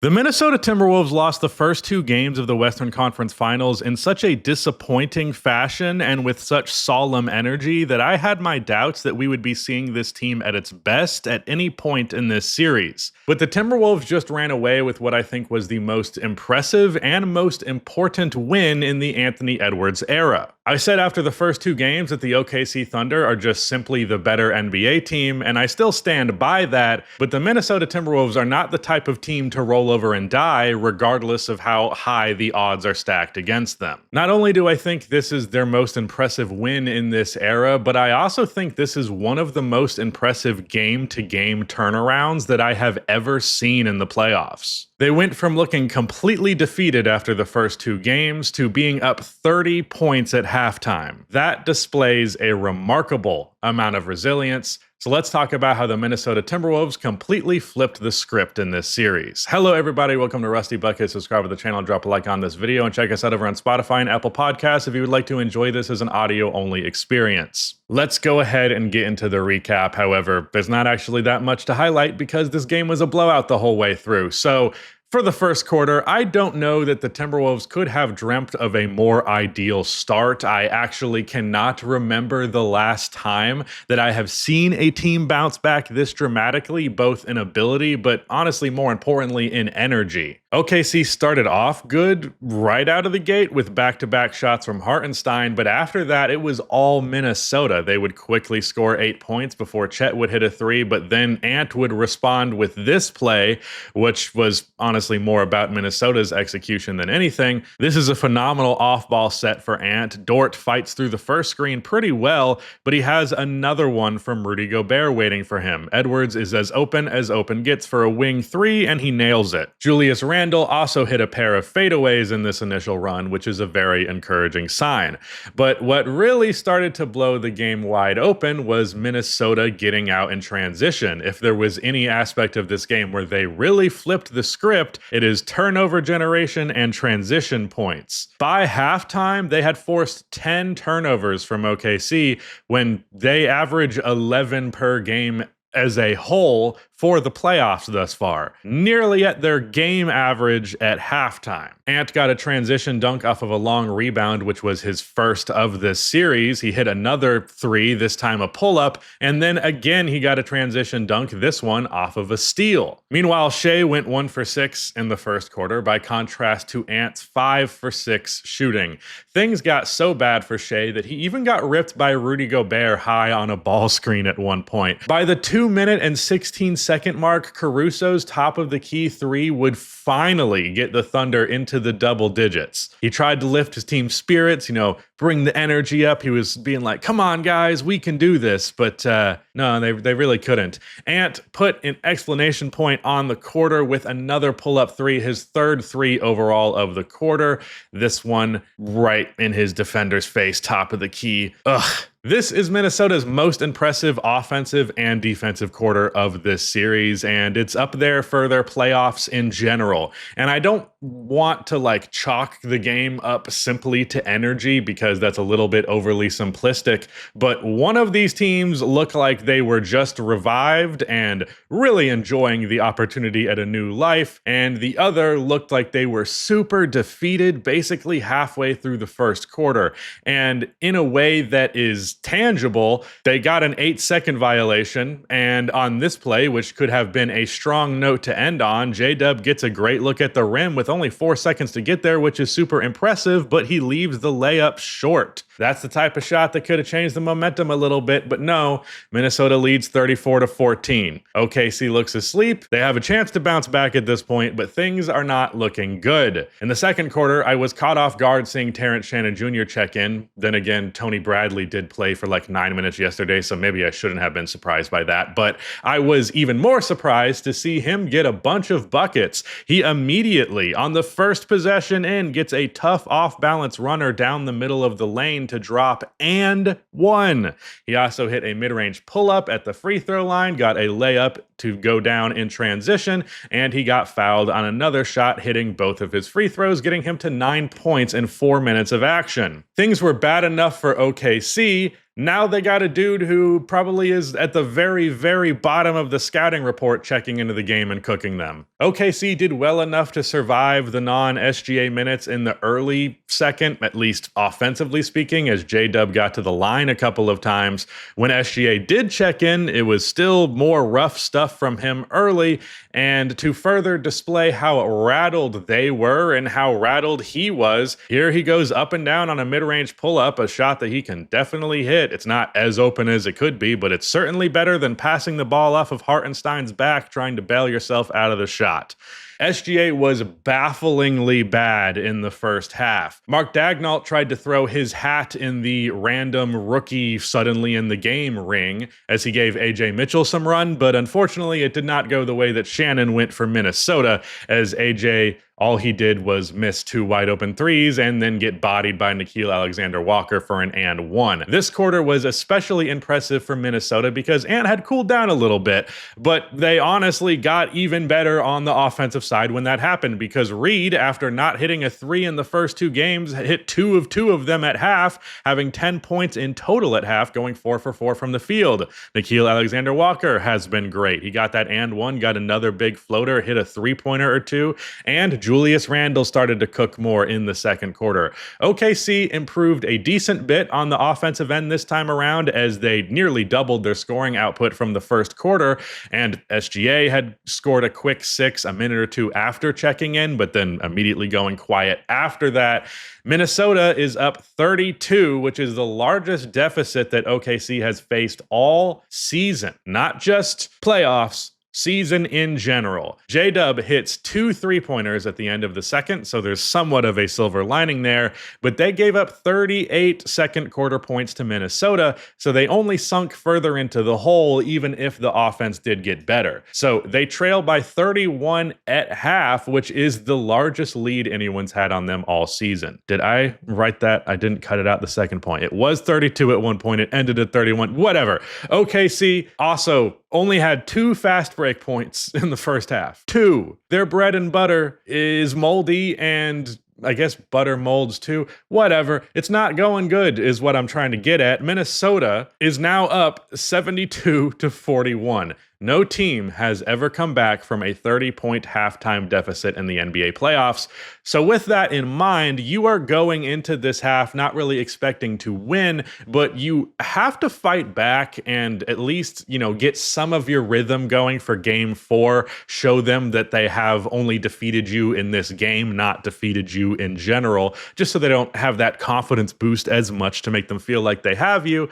The Minnesota Timberwolves lost the first two games of the Western Conference Finals in such a disappointing fashion and with such solemn energy that I had my doubts that we would be seeing this team at its best at any point in this series. But the Timberwolves just ran away with what I think was the most impressive and most important win in the Anthony Edwards era. I said after the first two games that the OKC Thunder are just simply the better NBA team, and I still stand by that, but the Minnesota Timberwolves are not the type of team to roll over and die regardless of how high the odds are stacked against them. Not only do I think this is their most impressive win in this era, but I also think this is one of the most impressive game-to-game turnarounds that I have ever seen in the playoffs. They went from looking completely defeated after the first two games to being up 30 points at halftime. That displays a remarkable amount of resilience. So let's talk about how the Minnesota Timberwolves completely flipped the script in this series. Hello everybody, welcome to Rusty Bucket. Subscribe to the channel, drop a like on this video, and check us out over on Spotify and Apple Podcasts if you would like to enjoy this as an audio-only experience. Let's go ahead and get into the recap. However, there's not actually that much to highlight because this game was a blowout the whole way through. So for the first quarter, I don't know that the Timberwolves could have dreamt of a more ideal start. I actually cannot remember the last time that I have seen a team bounce back this dramatically, both in ability, but honestly, more importantly, in energy. OKC started off good right out of the gate with back-to-back shots from Hartenstein, but after that, it was all Minnesota. They would quickly score 8 points before Chet would hit a three, but then Ant would respond with this play, which was honestly more about Minnesota's execution than anything. This is a phenomenal off-ball set for Ant. Dort fights through the first screen pretty well, but he has another one from Rudy Gobert waiting for him. Edwards is as open gets for a wing three, and he nails it. Julius Randle also hit a pair of fadeaways in this initial run, which is a very encouraging sign. But what really started to blow the game wide open was Minnesota getting out in transition. If there was any aspect of this game where they really flipped the script, it is turnover generation and transition points. By halftime, they had forced 10 turnovers from OKC when they average 11 per game as a whole for the playoffs thus far, nearly at their game average at halftime. Ant got a transition dunk off of a long rebound, which was his first of this series. He hit another three, this time a pull-up, and then again he got a transition dunk, this one off of a steal. Meanwhile, Shea went 1 for 6 in the first quarter, by contrast to Ant's 5 for 6 shooting. Things got so bad for Shea that he even got ripped by Rudy Gobert high on a ball screen at one point. By the 2-minute and 16-second mark, Caruso's top of the key three would finally get the Thunder into the double digits. He tried to lift his team's spirits, bring the energy up. He was being like, come on guys, we can do this. But no, they really couldn't. Ant put an exclamation point on the quarter with another pull-up three, his third three overall of the quarter. This one right in his defender's face, top of the key. Ugh. This is Minnesota's most impressive offensive and defensive quarter of this series, and it's up there for their playoffs in general. And I don't want to chalk the game up simply to energy because that's a little bit overly simplistic, but one of these teams looked like they were just revived and really enjoying the opportunity at a new life, and the other looked like they were super defeated basically halfway through the first quarter. And in a way that is tangible, they got an 8-second violation, and on this play, which could have been a strong note to end on, J-Dub gets a great look at the rim with only 4 seconds to get there, which is super impressive, but he leaves the layup short. That's the type of shot that could have changed the momentum a little bit, but no, Minnesota leads 34-14. OKC looks asleep. They have a chance to bounce back at this point, but things are not looking good. In the second quarter, I was caught off guard seeing Terrence Shannon Jr. check in. Then again, Tony Bradley did play for 9 minutes yesterday, so maybe I shouldn't have been surprised by that, but I was even more surprised to see him get a bunch of buckets. He immediately, on the first possession in, gets a tough off-balance runner down the middle of the lane to drop and one. He also hit a mid-range pull-up at the free throw line, got a layup to go down in transition, and he got fouled on another shot, hitting both of his free throws, getting him to 9 points in 4 minutes of action. Things were bad enough for OKC. Now they got a dude who probably is at the very, very bottom of the scouting report checking into the game and cooking them. OKC did well enough to survive the non-SGA minutes in the early second, at least offensively speaking, as J-Dub got to the line a couple of times. When SGA did check in, it was still more rough stuff from him early, and to further display how rattled they were and how rattled he was, here he goes up and down on a mid-range pull-up, a shot that he can definitely hit. It's not as open as it could be, but it's certainly better than passing the ball off of Hartenstein's back trying to bail yourself out of the shot. SGA was bafflingly bad in the first half. Mark Daignault tried to throw his hat in the random rookie suddenly in the game ring as he gave AJ Mitchell some run, but unfortunately it did not go the way that Shannon went for Minnesota, as AJ, all he did was miss 2 wide open threes and then get bodied by Nickeil Alexander-Walker for an and one. This quarter was especially impressive for Minnesota because Ant had cooled down a little bit, but they honestly got even better on the offensive side when that happened, because Reed, after not hitting a 3 in the first 2 games, hit 2 of them at half, having 10 points in total at half, going 4 for 4 from the field. Nickeil Alexander-Walker has been great. He got that and one, got another big floater, hit a 3-pointer or 2, and Julius Randle started to cook more in the second quarter. OKC improved a decent bit on the offensive end this time around, as they nearly doubled their scoring output from the first quarter, and SGA had scored a quick 6 a minute or 2 after checking in, but then immediately going quiet after that. Minnesota is up 32, which is the largest deficit that OKC has faced all season, not just playoffs, season in general. J-Dub hits 2 3-pointers at the end of the second, so there's somewhat of a silver lining there, but they gave up 38 second quarter points to Minnesota, so they only sunk further into the hole even if the offense did get better. So they trail by 31 at half, which is the largest lead anyone's had on them all season. Did I write that? I didn't cut it out the second point. It was 32 at one point, it ended at 31, whatever. OKC also only had 2 fast break points in the first half. 2. Their bread and butter is moldy, and I guess butter molds too. Whatever. It's not going good is what I'm trying to get at. Minnesota is now up 72-41. No team has ever come back from a 30-point halftime deficit in the NBA playoffs. So with that in mind, you are going into this half not really expecting to win, but you have to fight back and at least, get some of your rhythm going for game 4. Show them that they have only defeated you in this game, not defeated you in general, just so they don't have that confidence boost as much to make them feel like they have you.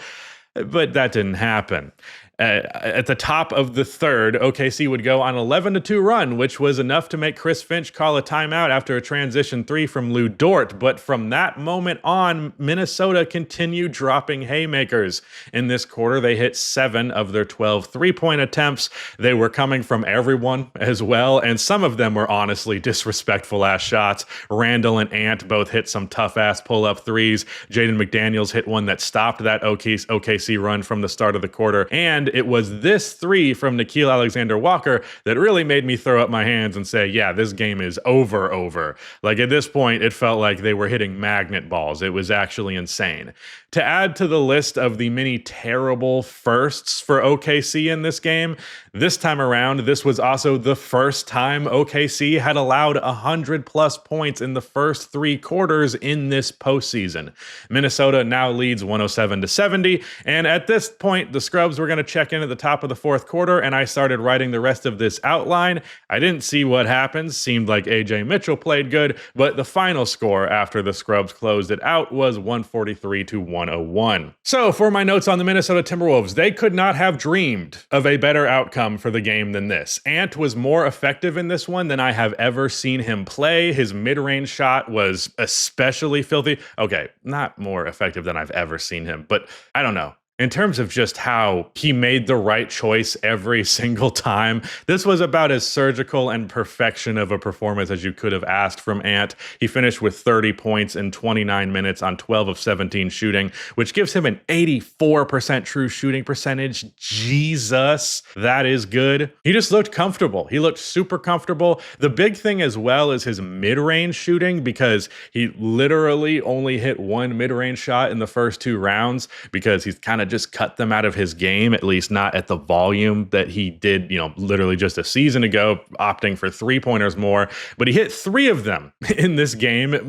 But that didn't happen. At the top of the third, OKC would go on 11-2 run, which was enough to make Chris Finch call a timeout after a transition 3 from Lou Dort. But from that moment on, Minnesota continued dropping haymakers. In this quarter, they hit 7 of their 12 3-point attempts. They were coming from everyone as well, and some of them were honestly disrespectful-ass shots. Randall and Ant both hit some tough-ass pull-up threes. Jaden McDaniels hit one that stopped that OKC run from the start of the quarter, and it was this 3 from Nickeil Alexander-Walker that really made me throw up my hands and say, yeah, this game is over. Like, at this point, it felt like they were hitting magnet balls. It was actually insane. To add to the list of the many terrible firsts for OKC in this game, this time around, this was also the first time OKC had allowed 100-plus points in the first 3 quarters in this postseason. Minnesota now leads 107-70, and at this point, the Scrubs were going to check in at the top of the fourth quarter, and I started writing the rest of this outline. I didn't see what happened. Seemed like AJ Mitchell played good, but the final score after the Scrubs closed it out was 143-101. So for my notes on the Minnesota Timberwolves, they could not have dreamed of a better outcome for the game than this. Ant was more effective in this one than I have ever seen him play. His mid-range shot was especially filthy. Okay, not more effective than I've ever seen him, but I don't know. In terms of just how he made the right choice every single time, this was about as surgical and perfection of a performance as you could have asked from Ant. He finished with 30 points in 29 minutes on 12 of 17 shooting, which gives him an 84% true shooting percentage. Jesus, that is good. He just looked comfortable. He looked super comfortable. The big thing as well is his mid-range shooting, because he literally only hit one mid-range shot in the first 2 rounds because he's kind of just cut them out of his game, at least not at the volume that he did, literally just a season ago, opting for 3-pointers more. But he hit 3 of them in this game,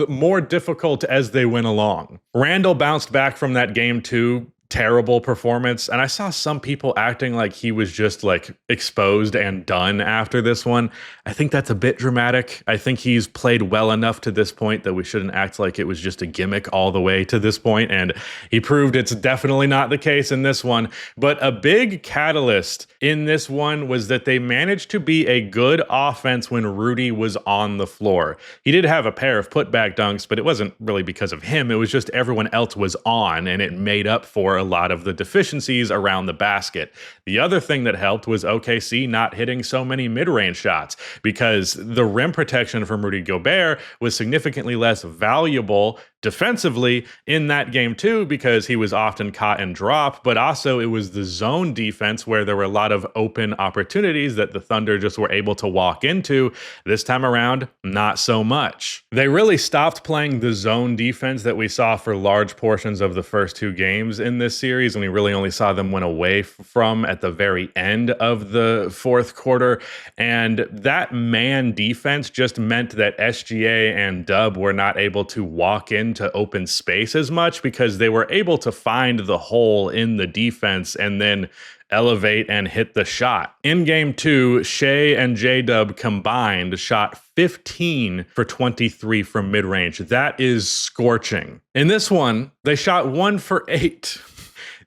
more difficult as they went along. Randall bounced back from that game too. Terrible performance, and I saw some people acting like he was just like exposed and done after this one. I think that's a bit dramatic. I think he's played well enough to this point that we shouldn't act like it was just a gimmick all the way to this point, and he proved it's definitely not the case in this one. But a big catalyst in this one was that they managed to be a good offense when Rudy was on the floor. He did have a pair of putback dunks, but it wasn't really because of him. It was just everyone else was on, and it made up for a lot of the deficiencies around the basket. The other thing that helped was OKC not hitting so many mid-range shots, because the rim protection from Rudy Gobert was significantly less valuable defensively in that game too, because he was often caught and drop, but also it was the zone defense where there were a lot of open opportunities that the Thunder just were able to walk into. This time around, not so much. They really stopped playing the zone defense that we saw for large portions of the first 2 games in this series, and we really only saw them win away from at the very end of the 4th quarter. And that man defense just meant that SGA and Dub were not able to walk into open space as much, because they were able to find the hole in the defense and then elevate and hit the shot. In game 2, Shea and J-Dub combined shot 15 for 23 from mid-range. That is scorching. In this one, they shot 1 for 8.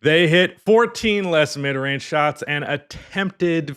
They hit 14 less mid-range shots and attempted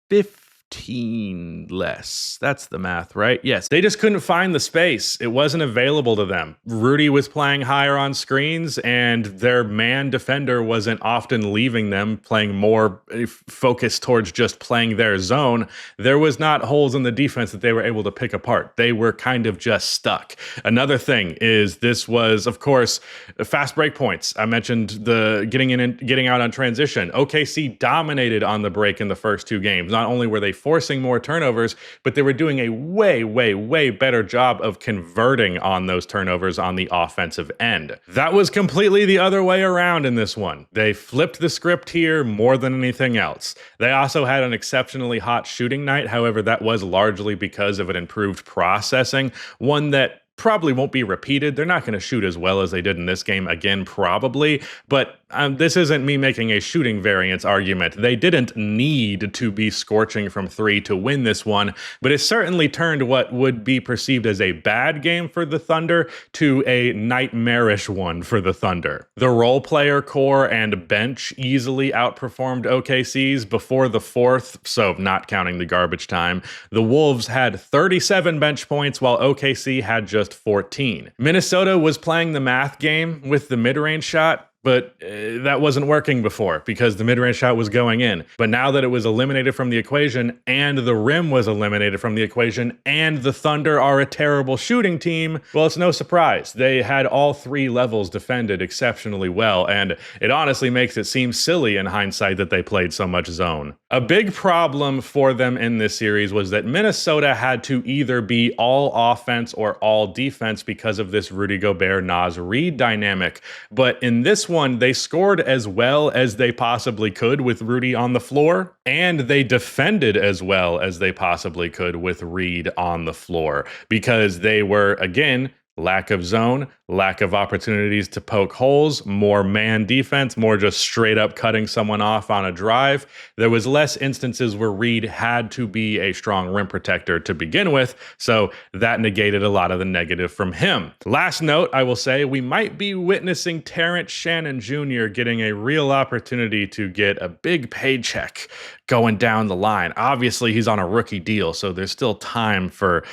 15 less. That's the math, right? Yes. They just couldn't find the space. It wasn't available to them. Rudy was playing higher on screens, and their man defender wasn't often leaving them, playing more focused towards just playing their zone. There was not holes in the defense that they were able to pick apart. They were kind of just stuck. Another thing is this was, of course, fast break points. I mentioned the getting in and getting out on transition. OKC dominated on the break in the first 2 games. Not only were they forcing more turnovers, but they were doing a way better job of converting on those turnovers on the offensive end. That was completely the other way around in this one. They flipped the script here more than anything else. They also had an exceptionally hot shooting night. However, that was largely because of an improved processing, one that probably won't be repeated. They're not going to shoot as well as they did in this game again, probably, but this isn't me making a shooting variance argument. They didn't need to be scorching from 3 to win this one, but it certainly turned what would be perceived as a bad game for the Thunder to a nightmarish one for the Thunder. The role player core and bench easily outperformed OKC's before the 4th, so not counting the garbage time. The Wolves had 37 bench points while OKC had just 14. Minnesota was playing the math game with the mid-range shot, but that wasn't working before because the mid-range shot was going in. But now that it was eliminated from the equation and the rim was eliminated from the equation and the Thunder are a terrible shooting team, well, it's no surprise. They had all 3 levels defended exceptionally well, and it honestly makes it seem silly in hindsight that they played so much zone. A big problem for them in this series was that Minnesota had to either be all offense or all defense because of this Rudy Gobert-Naz Reid dynamic. But in this one, they scored as well as they possibly could with Rudy on the floor, and they defended as well as they possibly could with Reid on the floor because they were, again, lack of zone, lack of opportunities to poke holes, more man defense, more just straight up cutting someone off on a drive. There was less instances where Reid had to be a strong rim protector to begin with, so that negated a lot of the negative from him. Last note, I will say, we might be witnessing Terrence Shannon Jr. getting a real opportunity to get a big paycheck going down the line. Obviously, he's on a rookie deal, so there's still time for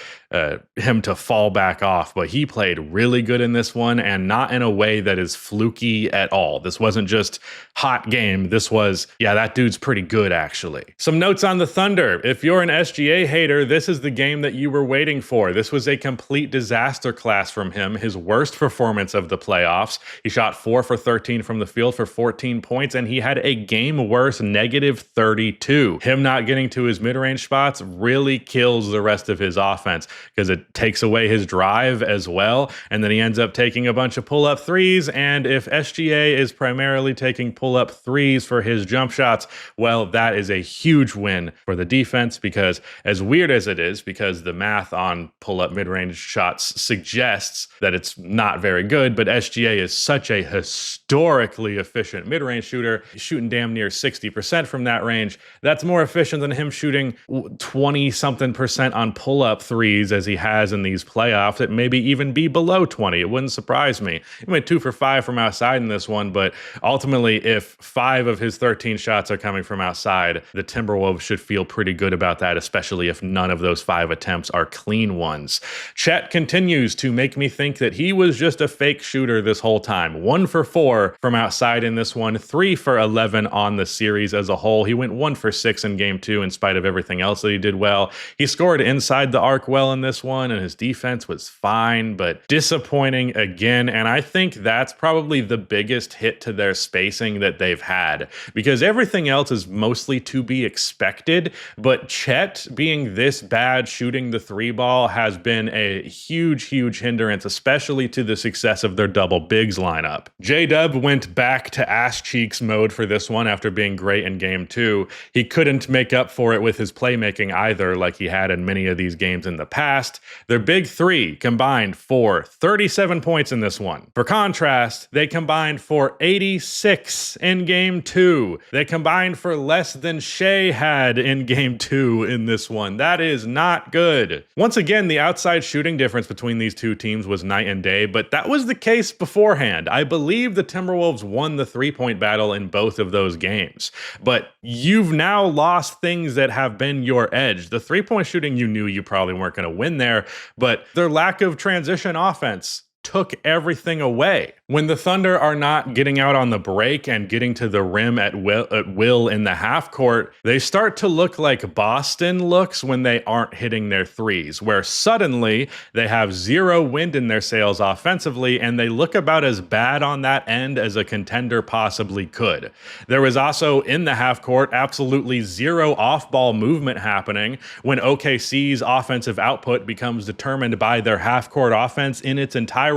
him to fall back off, but he played really good in this one, and not in a way that is fluky at all. This wasn't just hot game. This was, yeah, that dude's pretty good, actually. Some notes on the Thunder. If you're an SGA hater, this is the game that you were waiting for. This was a complete disaster class from him, his worst performance of the playoffs. He shot 4 for 13 from the field for 14 points, and he had a game worse -32. Him not getting to his mid-range spots really kills the rest of his offense, because it takes away his drive as well. And then he ends up taking a bunch of pull-up threes. And if SGA is primarily taking pull-up threes for his jump shots, well, that is a huge win for the defense, because as weird as it is, because the math on pull-up mid-range shots suggests that it's not very good, but SGA is such a historically efficient mid-range shooter. He's shooting damn near 60% from that range. That's more efficient than him shooting 20-something% on pull-up threes as he has in these playoffs. It maybe even be below 20. It wouldn't surprise me. He went 2 for 5 from outside in this one, but ultimately, if 5 of his 13 shots are coming from outside, the Timberwolves should feel pretty good about that, especially if none of those 5 attempts are clean ones. Chet continues to make me think that he was just a fake shooter this whole time. 1 for 4 from outside in this one, 3 for 11 on the series as a whole. He went 1 for 6 in game 2 in spite of everything else that he did well. He scored inside the arc well in this one, and his defense was fine, but disappointing again. And I think that's probably the biggest hit to their spacing that they've had, because everything else is mostly to be expected. But Chet being this bad shooting the 3 ball has been a huge hindrance, especially to the success of their double bigs lineup. J-Dub went back to ass cheeks mode for this one after being great in game 2. He couldn't make up for it with his playmaking either, like he had in many of these games in the past. Their big 3 combined for 37 points in this one. For contrast, they combined for 86 in game 2. They combined for less than Shea had in game 2 in this one. That is not good. Once again, the outside shooting difference between these two teams was night and day, but that was the case beforehand. I believe the Timberwolves won the 3-point battle in both of those games, but you've now lost things that have been your edge. The 3-point shooting, you knew you probably weren't going to win there, but their lack of transition offense took everything away. When the Thunder are not getting out on the break and getting to the rim at will in the half court, they start to look like Boston looks when they aren't hitting their threes, where suddenly they have 0 wind in their sails offensively, and they look about as bad on that end as a contender possibly could. There was also in the half court absolutely 0 off-ball movement happening when OKC's offensive output becomes determined by their half court offense in its entirety.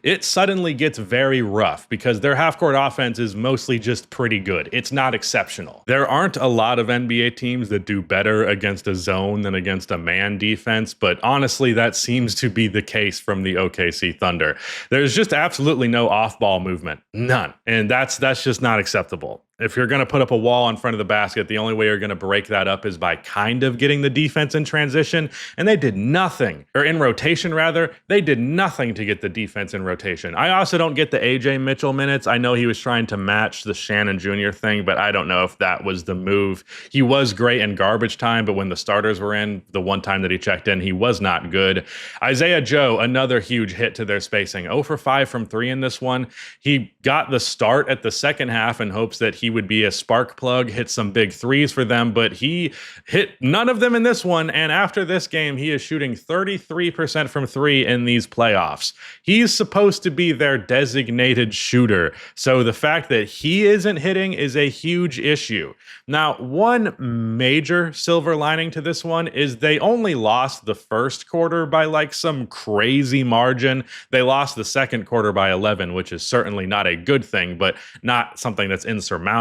It suddenly gets very rough because their half-court offense is mostly just pretty good. It's not exceptional. There aren't a lot of NBA teams that do better against a zone than against a man defense, but honestly, that seems to be the case from the OKC Thunder. There's just absolutely no off-ball movement. None. And that's just not acceptable. If you're going to put up a wall in front of the basket, the only way you're going to break that up is by kind of getting the defense in transition. And they did nothing, or in rotation rather. They did nothing to get the defense in rotation. I also don't get the AJ Mitchell minutes. I know he was trying to match the Shannon Jr. thing, but I don't know if that was the move. He was great in garbage time, but when the starters were in, the one time that he checked in, he was not good. Isaiah Joe, another huge hit to their spacing. 0 for 5 from 3 in this one. He got the start at the second half in hopes that he would be a spark plug, hit some big threes for them, but he hit none of them in this one. And after this game, he is shooting 33% from 3 in these playoffs. He's supposed to be their designated shooter. So the fact that he isn't hitting is a huge issue. Now, one major silver lining to this one is they only lost the first quarter by like some crazy margin. They lost the second quarter by 11, which is certainly not a good thing, but not something that's insurmountable.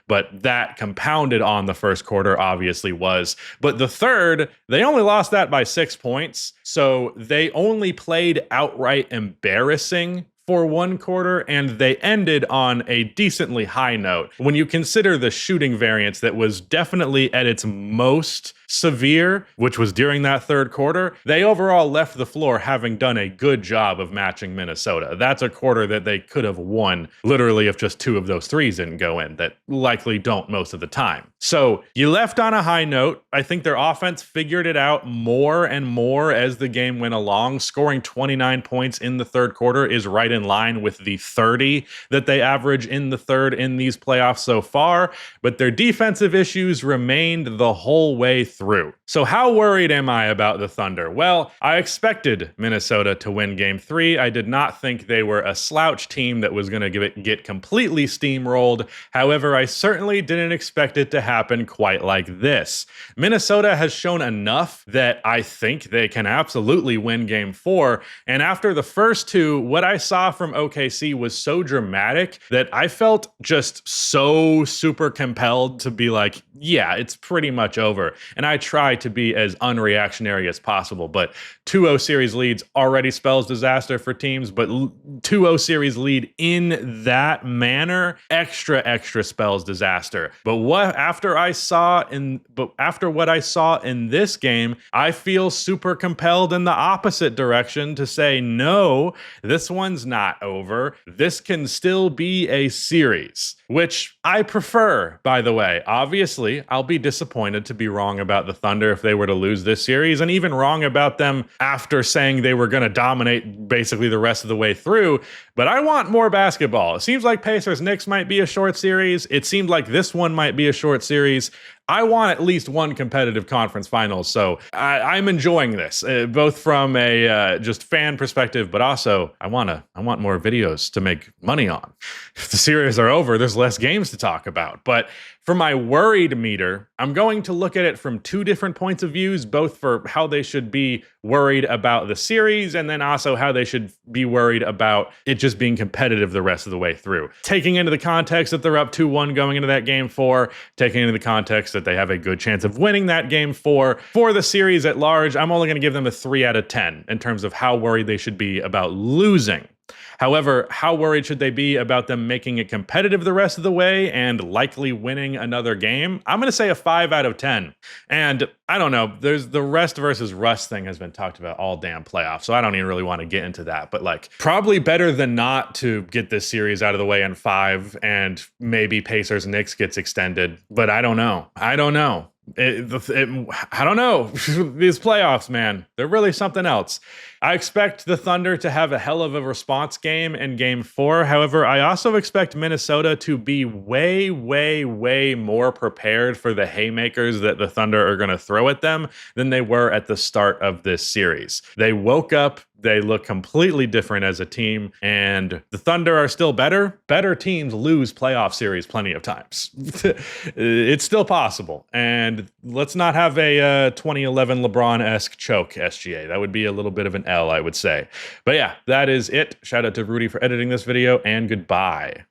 But that compounded on the first quarter obviously was. But the third, they only lost that by 6 points. So they only played outright embarrassing for one quarter, and they ended on a decently high note. When you consider the shooting variance that was definitely at its most severe, which was during that third quarter, they overall left the floor having done a good job of matching Minnesota. That's a quarter that they could have won literally if just 2 of those threes didn't go in, that likely don't most of the time. So you left on a high note. I think their offense figured it out more and more as the game went along. Scoring 29 points in the third quarter is right in line with the 30 that they average in the third in these playoffs so far, but their defensive issues remained the whole way through. So how worried am I about the Thunder? Well, I expected Minnesota to win Game 3. I did not think they were a slouch team that was going to get completely steamrolled. However, I certainly didn't expect it to happen quite like this. Minnesota has shown enough that I think they can absolutely win Game 4. And after the first 2, what I saw from OKC was so dramatic that I felt just so super compelled to be like, yeah, it's pretty much over. And I try to be as unreactionary as possible, but 2-0 series leads already spells disaster for teams, but 2-0 series lead in that manner extra spells disaster. But after what I saw in this game, I feel super compelled in the opposite direction to say, no, this one's not over. This can still be a series, which I prefer, by the way. Obviously, I'll be disappointed to be wrong about the Thunder if they were to lose this series, and even wrong about them after saying they were going to dominate basically the rest of the way through. But I want more basketball. It seems like Pacers-Knicks might be a short series. It seemed like this one might be a short series. I want at least one competitive conference finals, so I'm enjoying this, both from a just fan perspective, but also I want more videos to make money on. If the series are over, there's less games to talk about. But for my worried meter, I'm going to look at it from 2 different points of views, both for how they should be worried about the series and then also how they should be worried about it just being competitive the rest of the way through. Taking into the context that they're up 2-1 going into that Game 4, taking into the context that they have a good chance of winning that Game 4. For the series at large, I'm only going to give them a 3 out of 10 in terms of how worried they should be about losing. However, how worried should they be about them making it competitive the rest of the way and likely winning another game? I'm going to say a 5 out of 10. And I don't know, there's the rest versus rust thing has been talked about all damn playoffs, so I don't even really want to get into that. But like, probably better than not to get this series out of the way in 5 and maybe Pacers-Knicks gets extended. But I don't know. I don't know. I don't know. These playoffs, man, they're really something else. I expect the Thunder to have a hell of a response game in Game 4. However, I also expect Minnesota to be way more prepared for the haymakers that the Thunder are going to throw at them than they were at the start of this series. They woke up. They look completely different as a team, and the Thunder are still better. Better teams lose playoff series plenty of times. It's still possible, and let's not have a 2011 LeBron-esque choke, SGA. That would be a little bit of an L, I would say. But yeah, that is it. Shout out to Rudy for editing this video, and goodbye.